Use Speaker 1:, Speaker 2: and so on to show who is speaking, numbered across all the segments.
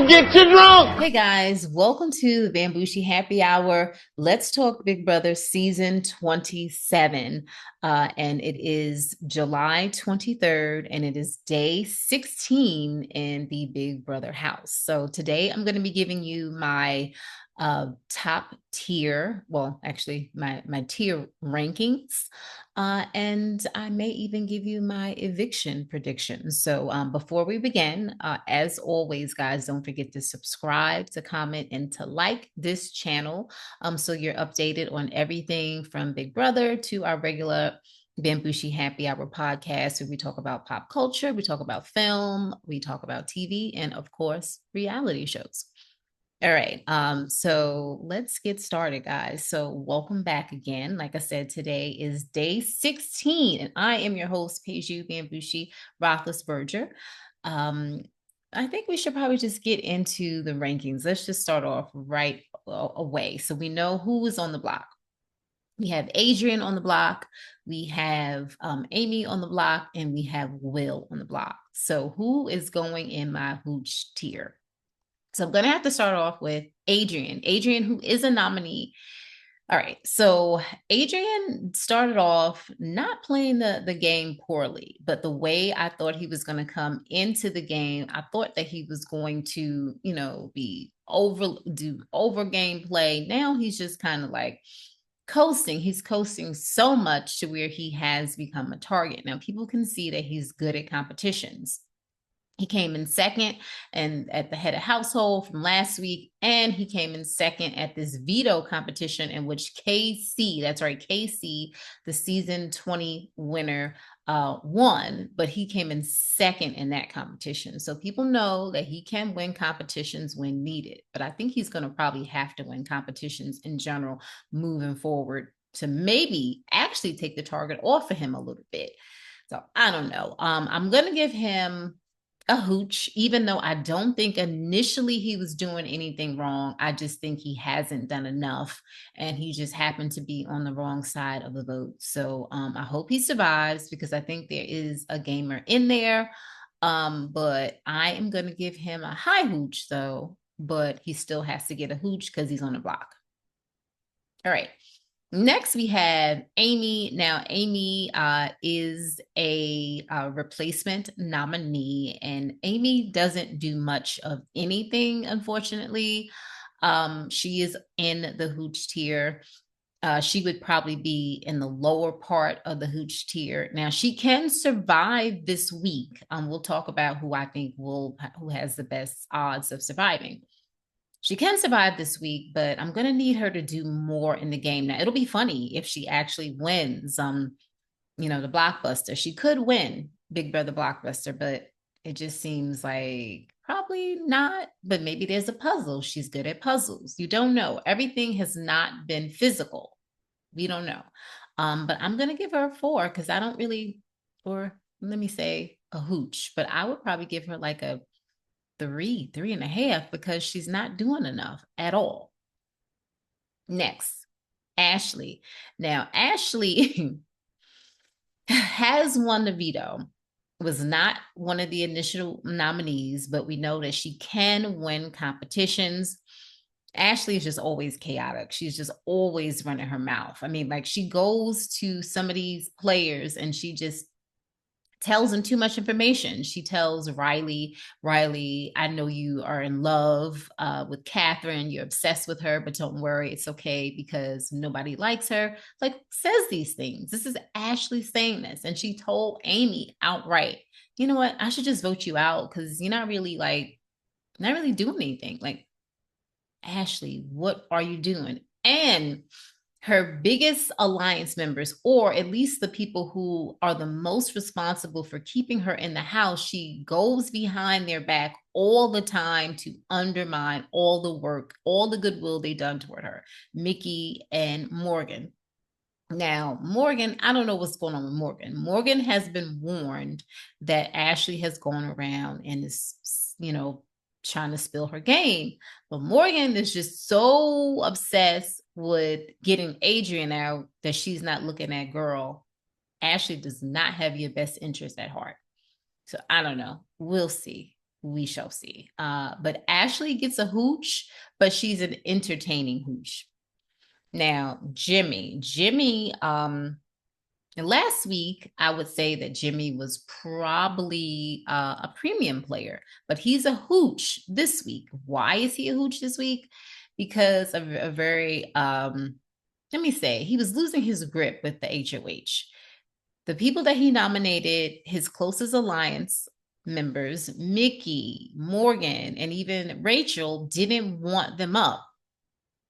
Speaker 1: gonna get you drunk.
Speaker 2: Hey guys, welcome to the Bamgboshe Happy Hour. Let's talk Big Brother season 27. And it is July 23rd, and it is day 16 in the Big Brother house. So today I'm going to be giving you my top tier, well, actually, my tier rankings. And I may even give you my eviction predictions. So before we begin, as always, guys, don't forget to subscribe, to comment, and to like this channel so you're updated on everything from Big Brother to our regular Bamgboshe Happy Hour podcast, where we talk about pop culture, we talk about film, we talk about TV, and of course, reality shows. All right. So let's get started, guys. So welcome back again. Like I said, today is day 16, and I am your host, Peju Bamgboshe Rothlisberger. Um, I think we should probably just get into the rankings. Let's just start off right away. So we know who is on the block. We have Adrian on the block, we have Amy on the block, and we have Will on the block. So who is going in my hooch tier? So I'm going to have to start off with Adrian. Adrian, who is a nominee. All right. So Adrian started off not playing the game poorly, but the way I thought he was going to come into the game, I thought that he was going to, be do over gameplay. Now he's just kind of like coasting. He's coasting so much to where he has become a target. Now people can see that he's good at competitions. He came in second and at the head of household from last week, and he came in second at this veto competition in which KC, that's right, KC, the season 20 winner, won, but he came in second in that competition. So people know that he can win competitions when needed, but I think he's going to probably have to win competitions in general moving forward to maybe actually take the target off of him a little bit. So I don't know. I'm going to give him a hooch, even though I don't think initially he was doing anything wrong. I just think he hasn't done enough, and he just happened to be on the wrong side of the vote. So I hope he survives, because I think there is a gamer in there. But I am going to give him a high hooch, though, but he still has to get a hooch because he's on the block. All right. Next, we have Amy. Now, Amy is a replacement nominee, and Amy doesn't do much of anything, unfortunately. She is in the hooch tier. She would probably be in the lower part of the hooch tier. Now, she can survive this week. We'll talk about who I think who has the best odds of surviving. She can survive this week, but I'm going to need her to do more in the game. Now, it'll be funny if she actually wins, the blockbuster. She could win Big Brother Blockbuster, but it just seems like probably not. But maybe there's a puzzle. She's good at puzzles. You don't know. Everything has not been physical. We don't know. But I'm going to give her a 4 because I don't really, or let me say a hooch, but I would probably give her like a 3.5, because she's not doing enough at all. Next, Ashley. Now, Ashley has won the veto, was not one of the initial nominees, but we know that she can win competitions. Ashley is just always chaotic. She's just always running her mouth. I mean, like, she goes to some of these players and she just tells them too much information. She tells Riley, I know you are in love with Catherine. You're obsessed with her, but don't worry, it's okay because nobody likes her. Like, says these things. This is Ashley saying this. And she told Amy outright, you know what? I should just vote you out because you're not really doing anything. Like, Ashley, what are you doing? And her biggest alliance members, or at least the people who are the most responsible for keeping her in the house, she goes behind their back all the time to undermine all the work, all the goodwill they done toward her, Mickey and Morgan. Now, Morgan, I don't know what's going on with Morgan. Morgan has been warned that Ashley has gone around and is, trying to spill her game. But Morgan is just so obsessed with getting Adrian out that she's not looking at girl. Ashley does not have your best interest at heart. So I don't know. We'll see. We shall see. But Ashley gets a hooch, but she's an entertaining hooch. Now, Jimmy, last week, I would say that Jimmy was probably a premium player, but he's a hooch this week. Why is he a hooch this week? Because of a very, let me say, he was losing his grip with the HOH. The people that he nominated, his closest alliance members, Mickey, Morgan, and even Rachel, didn't want them up,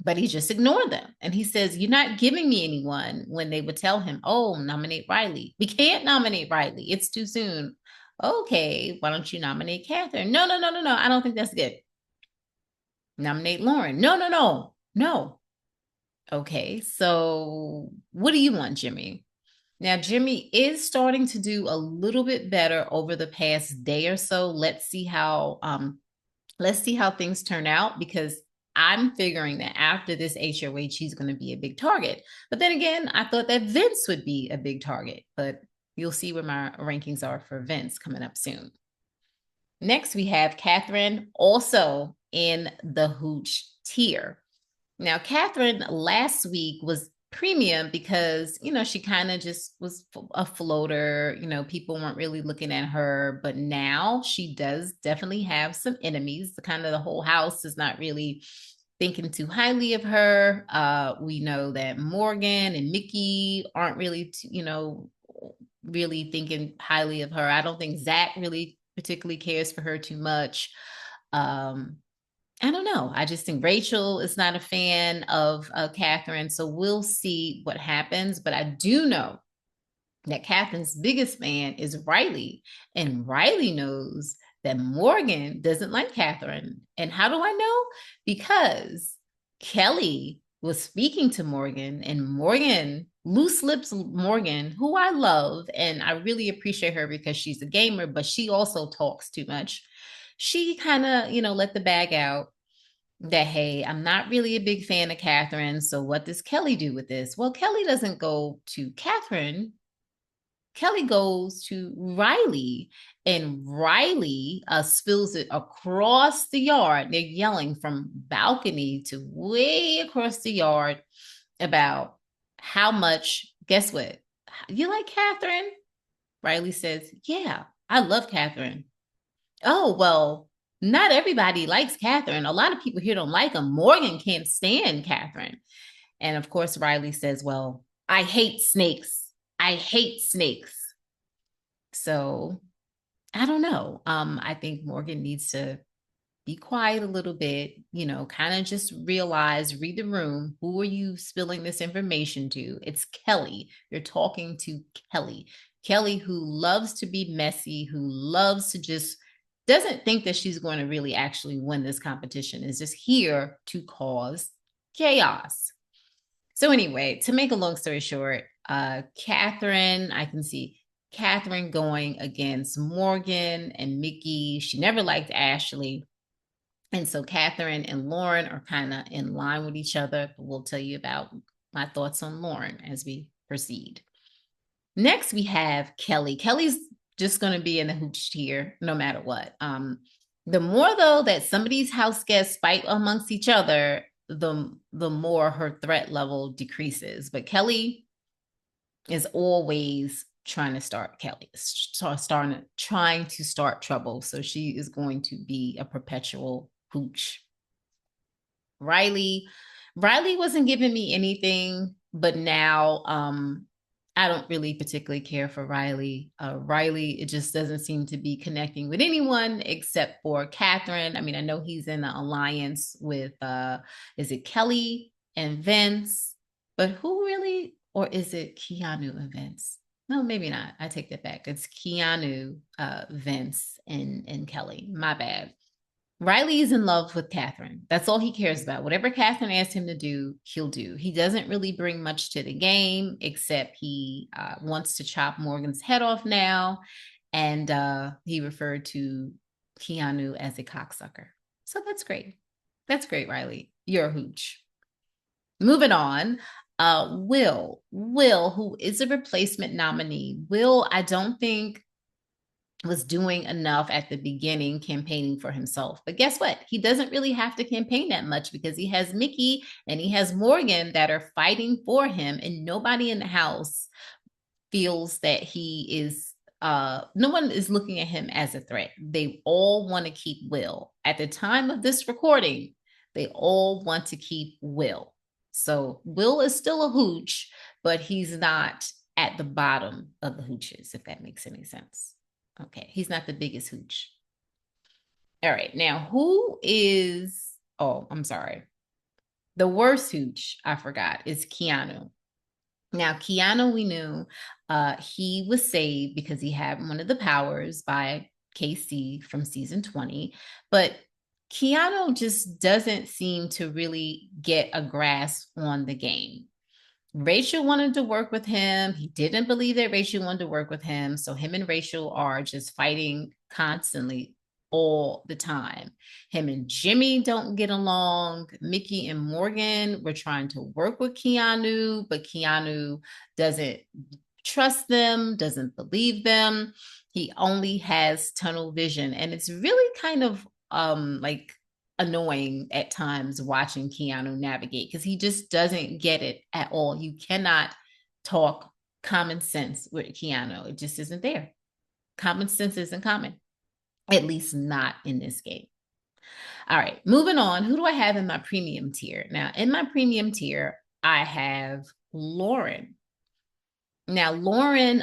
Speaker 2: but he just ignored them. And he says, "You're not giving me anyone," when they would tell him, "Oh, nominate Riley." "We can't nominate Riley. It's too soon." "Okay, why don't you nominate Catherine?" "No, no, no, no, no. I don't think that's good." "Nominate Lauren." "No, no, no, no." "Okay, so what do you want, Jimmy?" Now, Jimmy is starting to do a little bit better over the past day or so. Let's see how things turn out, because I'm figuring that after this HOH, he's going to be a big target. But then again, I thought that Vince would be a big target, but you'll see where my rankings are for Vince coming up soon. Next, we have Catherine, also in the hooch tier. Now, Catherine last week was premium because, she kind of just was a floater. People weren't really looking at her, but now she does definitely have some enemies. The whole house is not really thinking too highly of her. We know that Morgan and Mickey aren't really, really thinking highly of her. I don't think Zach really particularly cares for her too much. I don't know. I just think Rachel is not a fan of Catherine. So we'll see what happens. But I do know that Catherine's biggest fan is Riley. And Riley knows that Morgan doesn't like Catherine. And how do I know? Because Kelly was speaking to Morgan, and Morgan, loose lips Morgan, who I love, and I really appreciate her because she's a gamer, but she also talks too much. She kind of, let the bag out that, "Hey, I'm not really a big fan of Catherine. So what does Kelly do with this?" Well, Kelly doesn't go to Catherine. Kelly goes to Riley, and Riley spills it across the yard. They're yelling from balcony to way across the yard about how much, guess what? "You like Catherine?" Riley says, "Yeah, I love Catherine." "Oh, well, not everybody likes Catherine. A lot of people here don't like him. Morgan can't stand Catherine." And of course, Riley says, "Well, I hate snakes. I hate snakes." So I don't know. I think Morgan needs to be quiet a little bit, kind of just read the room. Who are you spilling this information to? It's Kelly. You're talking to Kelly. Kelly, who loves to be messy, who loves to just doesn't think that she's going to really actually win this competition, is just here to cause chaos. So anyway, to make a long story short, Catherine, I can see Catherine going against Morgan and Mickey. She never liked Ashley. And so Catherine and Lauren are kind of in line with each other. But we'll tell you about my thoughts on Lauren as we proceed. Next, we have Kelly. Kelly's just going to be in the hooch tier no matter what. The more, though, that some of these house guests fight amongst each other, the more her threat level decreases. But Kelly is always trying to start trying to start trouble. So she is going to be a perpetual hooch. Riley wasn't giving me anything, but now I don't really particularly care for Riley. Riley, it just doesn't seem to be connecting with anyone except for Catherine. I mean, I know he's in an alliance with, is it Kelly and Vince? But who really, or is it Keanu and Vince? No, maybe not. I take that back. It's Keanu, Vince, and Kelly. My bad. Riley is in love with Catherine. That's all he cares about. Whatever Catherine asks him to do, he'll do. He doesn't really bring much to the game, except he wants to chop Morgan's head off now. And he referred to Keanu as a cocksucker. So that's great. That's great, Riley. You're a hooch. Moving on. Will, who is a replacement nominee. Will, I don't think was doing enough at the beginning campaigning for himself. But guess what? He doesn't really have to campaign that much because he has Mickey and he has Morgan that are fighting for him, and nobody in the house feels that he is no one is looking at him as a threat. They all want to keep Will. At the time of this recording, they all want to keep Will. So Will is still a hooch, but he's not at the bottom of the hooches, if that makes any sense. Okay, he's not the biggest hooch. All right, now who is, oh, I'm sorry. The worst hooch, I forgot, is Keanu. Now, Keanu, we knew he was saved because he had one of the powers by KC from season 20. But Keanu just doesn't seem to really get a grasp on the game. Rachel wanted to work with him. He didn't believe that Rachel wanted to work with him. So him and Rachel are just fighting constantly all the time. Him and Jimmy don't get along. Mickey and Morgan were trying to work with Keanu, but Keanu doesn't trust them, doesn't believe them. He only has tunnel vision. And it's really kind of like annoying at times watching Keanu navigate because he just doesn't get it at all. You cannot talk common sense with Keanu. It just isn't there. Common sense isn't common, at least not in this game. All right, moving on. Who do I have in my premium tier? Now, in my premium tier, I have Lauren. Now, Lauren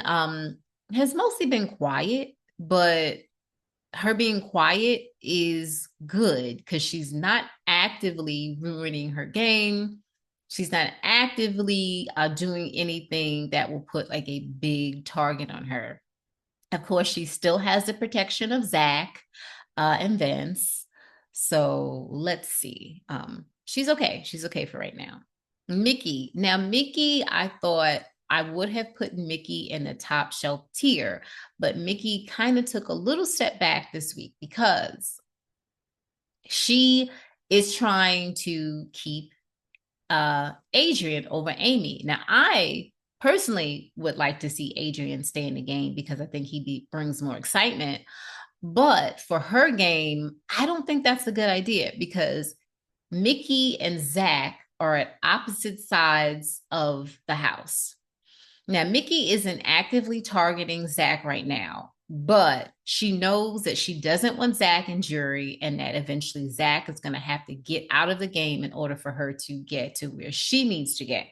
Speaker 2: has mostly been quiet, but her being quiet is good because she's not actively ruining her game. She's not actively doing anything that will put like a big target on her. Of course, she still has the protection of Zach and Vince. So let's see. She's okay. She's okay for right now. Mickey. Now, Mickey, I thought I would have put Mickey in the top shelf tier, but Mickey kind of took a little step back this week because she is trying to keep Adrian over Amy. Now, I personally would like to see Adrian stay in the game because I think he brings more excitement. But for her game, I don't think that's a good idea because Mickey and Zach are at opposite sides of the house. Now, Mickey isn't actively targeting Zach right now, but she knows that she doesn't want Zach in jury and that eventually Zach is going to have to get out of the game in order for her to get to where she needs to get.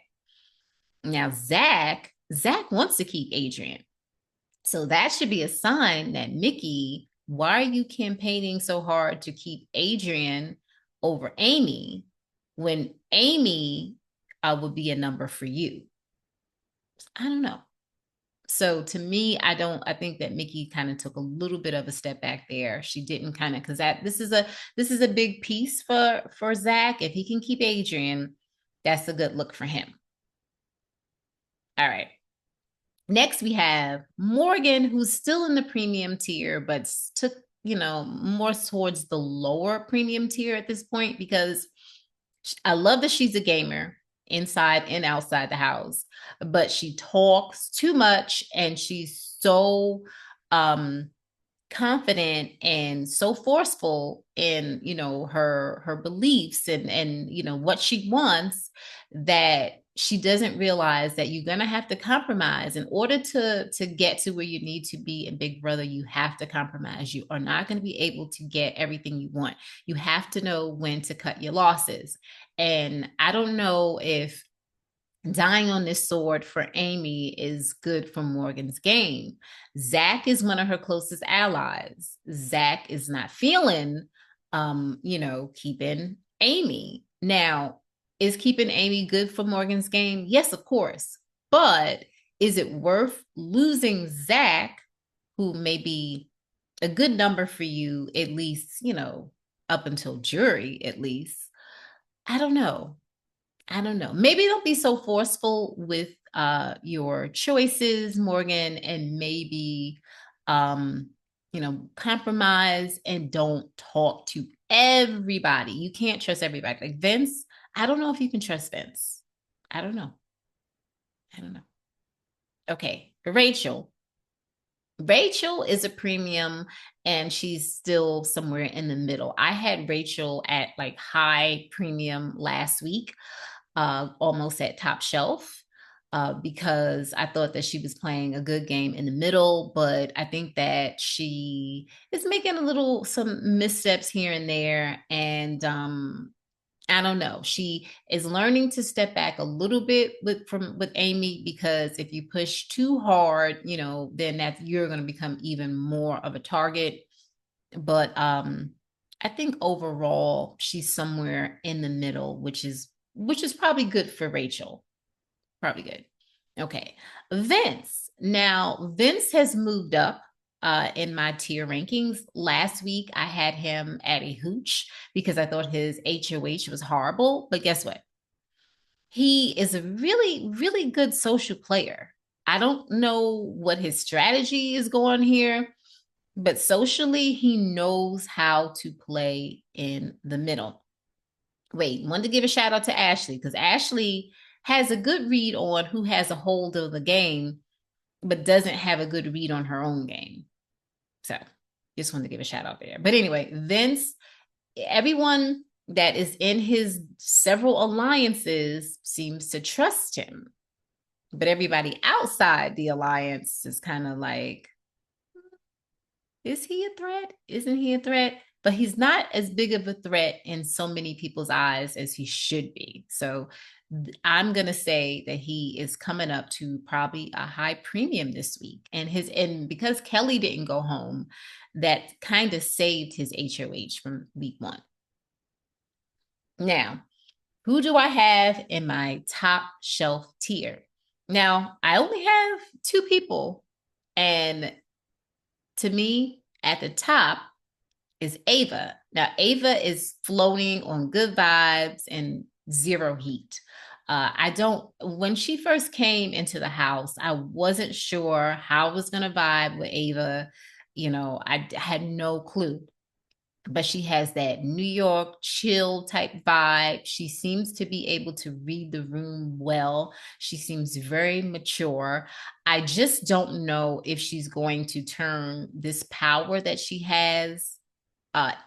Speaker 2: Now, Zach wants to keep Adrian. So that should be a sign that Mickey, why are you campaigning so hard to keep Adrian over Amy when Amy would be a number for you? I don't know. So to me, I think that Mickey kind of took a little bit of a step back there. She didn't kind of, because this is a big piece for Zach. If he can keep Adrian, that's a good look for him. All right. Next, we have Morgan, who's still in the premium tier, but took, more towards the lower premium tier at this point because I love that she's a gamer inside and outside the house, but she talks too much and she's so confident and so forceful in her beliefs and what she wants that she doesn't realize that you're going to have to compromise in order to get to where you need to be in Big Brother. You have to compromise. You are not going to be able to get everything you want. You have to know when to cut your losses. And I don't know if dying on this sword for Amy is good for Morgan's game. Zach is one of her closest allies. Zach is not feeling, keeping Amy. Now, is keeping Amy good for Morgan's game? Yes, of course. But is it worth losing Zach, who may be a good number for you, at least, up until jury, at least? I don't know. Maybe don't be so forceful with your choices, Morgan, and maybe compromise and don't talk to everybody. You can't trust everybody. Like Vince, I don't know if you can trust Vince. I don't know. Okay, Rachel. Rachel is a premium and she's still somewhere in the middle. I had Rachel at like high premium last week, almost at top shelf. Because I thought that she was playing a good game in the middle, but I think that she is making some missteps here and there. And I don't know. She is learning to step back a little bit with Amy, because if you push too hard, then you're going to become even more of a target. But I think overall she's somewhere in the middle, which is probably good for Rachel. Probably good. Okay. Vince. Now, Vince has moved up in my tier rankings. Last week, I had him at a hooch because I thought his HOH was horrible. But guess what? He is a really, really good social player. I don't know what his strategy is going here, but socially, he knows how to play in the middle. Wait, wanted to give a shout out to Ashley, because Ashley has a good read on who has a hold of the game, but doesn't have a good read on her own game. So just wanted to give a shout out there. But anyway, Vince, everyone that is in his several alliances seems to trust him. But everybody outside the alliance is kind of like, is he a threat? Isn't he a threat? But he's not as big of a threat in so many people's eyes as he should be. So I'm going to say that he is coming up to probably a high premium this week. And because Kelly didn't go home, that kind of saved his HOH from week one. Now, who do I have in my top shelf tier? Now, I only have two people, and to me, at the top is Ava. Now, Ava is floating on good vibes and zero heat. When she first came into the house, I wasn't sure how I was going to vibe with Ava. I had no clue. But she has that New York chill type vibe. She seems to be able to read the room well. She seems very mature. I just don't know if she's going to turn this power that she has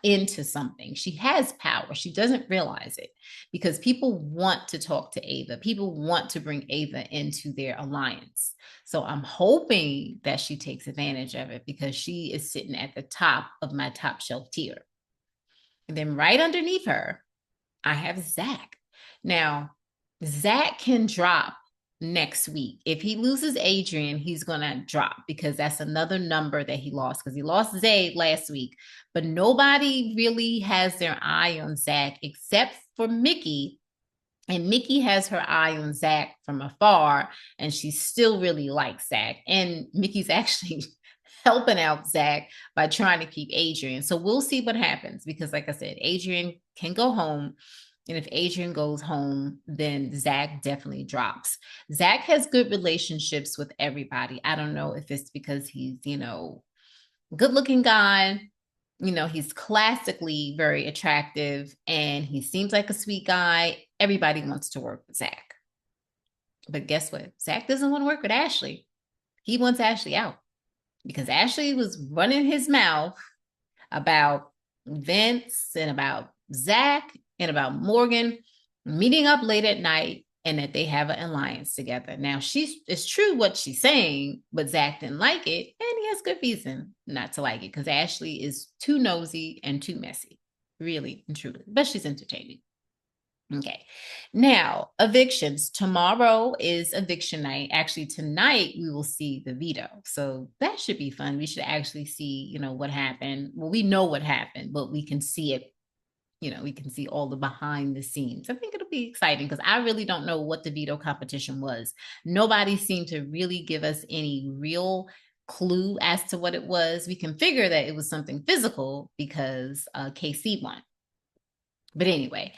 Speaker 2: into something. She has power. She doesn't realize it, because people want to talk to Ava. People want to bring Ava into their alliance. So I'm hoping that she takes advantage of it, because she is sitting at the top of my top shelf tier. And then right underneath her, I have Zach. Now, Zach can drop next week. If he loses Adrian, he's going to drop, because that's another number that he lost, because he lost Zay last week. But nobody really has their eye on Zach except for Mickey. And Mickey has her eye on Zach from afar, and she still really likes Zach. And Mickey's actually helping out Zach by trying to keep Adrian. So we'll see what happens, because like I said, Adrian can go home. And if Adrian goes home, then Zach definitely drops. Zach has good relationships with everybody. I don't know if it's because he's, good looking guy. He's classically very attractive, and he seems like a sweet guy. Everybody wants to work with Zach. But guess what? Zach doesn't want to work with Ashley. He wants Ashley out, because Ashley was running his mouth about Vince and about Zach and about Morgan meeting up late at night, and that they have an alliance together. Now, it's true what she's saying, but Zach didn't like it, and he has good reason not to like it, because Ashley is too nosy and too messy, really and truly. But she's entertaining. Okay. Now, evictions. Tomorrow is eviction night. Actually, tonight we will see the veto. So that should be fun. We should actually see, what happened. Well, we know what happened, but we can see it. We can see all the behind the scenes. I think it'll be exciting, because I really don't know what the veto competition was. Nobody seemed to really give us any real clue as to what it was. We can figure that it was something physical, because KC won. But anyway,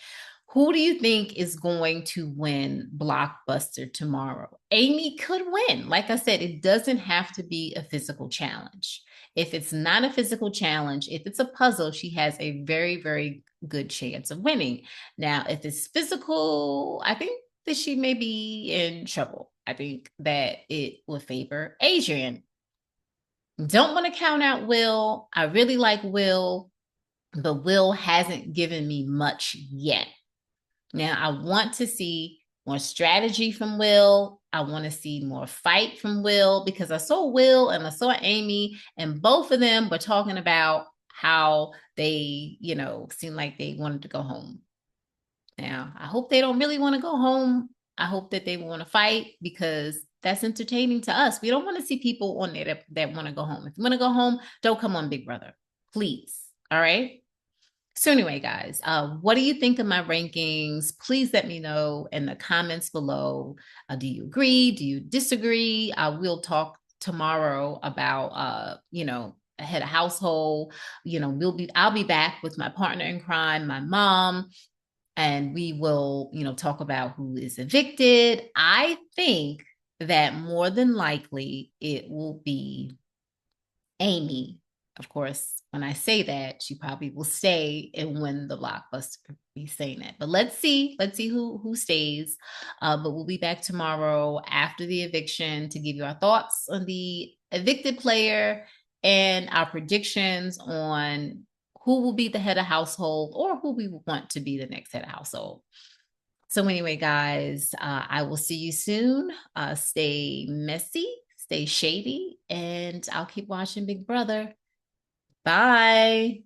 Speaker 2: who do you think is going to win Blockbuster tomorrow? Amy could win. Like I said, it doesn't have to be a physical challenge. If it's not a physical challenge, if it's a puzzle, she has a very, very good chance of winning. Now, if it's physical, I think that she may be in trouble. I think that it will favor Adrian. Don't want to count out Will. I really like Will, but Will hasn't given me much yet. Now, I want to see more strategy from Will. I want to see more fight from Will because I saw Will and I saw Amy, and both of them were talking about how they, seemed like they wanted to go home. Now, I hope they don't really want to go home. I hope that they want to fight because that's entertaining to us. We don't want to see people on there that want to go home. If you want to go home, don't come on Big Brother, please. All right. So anyway, guys, what do you think of my rankings? Please let me know in the comments below. Do you agree? Do you disagree? We'll talk tomorrow about, head of household. I'll be back with my partner in crime, my mom, and we will, talk about who is evicted. I think that more than likely it will be Amy. Of course, when I say that, she probably will stay and win the blockbuster. Be saying that, but let's see. Let's see who stays. But we'll be back tomorrow after the eviction to give you our thoughts on the evicted player and our predictions on who will be the head of household or who we want to be the next head of household. So anyway, guys, I will see you soon. Stay messy, stay shady, and I'll keep watching Big Brother. Bye.